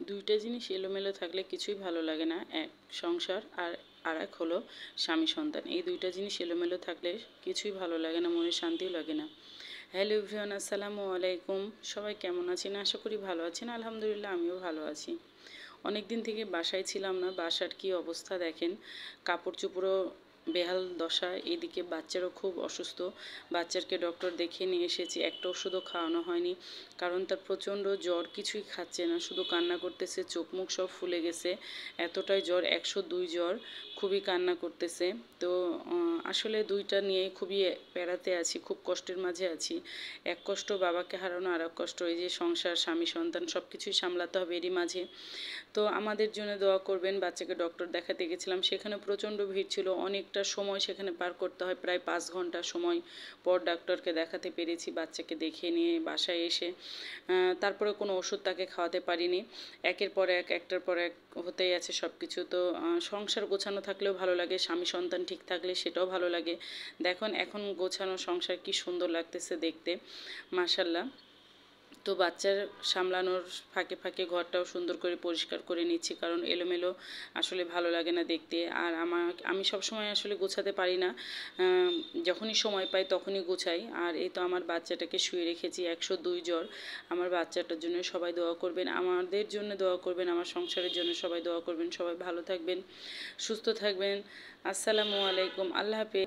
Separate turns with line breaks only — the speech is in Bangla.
দুইটা জিনিস এলোমেলো থাকলে কিছুই ভালো লাগে না। এক সংসার আর এক হলো স্বামী সন্তান। এই দুইটা জিনিস এলোমেলো থাকলে কিছুই ভালো লাগে না, মনে শান্তিও লাগে না। হ্যালো এভরিওয়ান, আসসালামু আলাইকুম। সবাই কেমন আছেন? আশা করি ভালো আছেন। আলহামদুলিল্লাহ আমিও ভালো আছি। অনেক দিন থেকে বাসায় ছিলাম না। বাসার কি অবস্থা দেখেন, কাপড় চোপড়ও বেহাল দশা, এদিকে বাচ্চারও খুব অসুস্থ। বাচ্চাকে ডক্টর দেখিয়ে নিয়ে এসেছি, একটা ওষুধও খাওয়ানো হয়নি, কারণ তার প্রচণ্ড জ্বর, কিছুই খাচ্ছে না, শুধু কান্না করতেছে, চোখ মুখ সব ফুলে গেছে, এতটাই জ্বর, 102 জ্বর, খুবই কান্না করতেছে। তো আসলে দুইটা নিয়ে খুবই প্যারাতে আছি, খুব কষ্টের মাঝে আছি। এক কষ্ট বাবাকে হারানো, আর এক কষ্ট এই যে সংসার, স্বামী সন্তান সব কিছুই সামলাতে হবে এরই মাঝে। তো আমাদের জন্য দোয়া করবেন। বাচ্চাকে ডক্টর দেখাতে গেছিলাম, সেখানে প্রচণ্ড ভিড় ছিল, অনেকটা সময় সেখানে পার করতে হয়, প্রায় 5 ঘন্টা সময় পর ডাক্তারকে দেখাতে পেরেছি। বাচ্চাকে দেখিয়ে নিয়ে বাসায় এসে তারপরে কোনো ওষুধ তাকে খাওয়াতে পারিনি। একের পর এক, একটার পর এক হতেই আছে সব কিছু। তো সংসার গোছানো থাকলেও ভালো লাগে, স্বামী সন্তান ঠিক থাকলে সেটাও ভালো লাগে। দেখুন এখন গোছানো সংসার কি সুন্দর লাগতেছে দেখতে, মাশাল্লাহ। তো বাচ্চার সামলানোর ফাঁকে ফাঁকে ঘরটাও সুন্দর করে পরিষ্কার করে নিচ্ছি, কারণ এলোমেলো আসলে ভালো লাগে না দেখতে। আর আমি সবসময় আসলে গোছাতে পারি না, যখনই সময় পাই তখনই গোছাই। আর এই তো আমার বাচ্চাটাকে শুয়ে রেখেছি, 102 জ্বর। আমার বাচ্চাটার জন্য সবাই দোয়া করবেন, আমাদের জন্য দোয়া করবেন, আমার সংসারের জন্য সবাই দোয়া করবেন। সবাই ভালো থাকবেন, সুস্থ থাকবেন। আসসালামু আলাইকুম, আল্লাহ হাফেজ।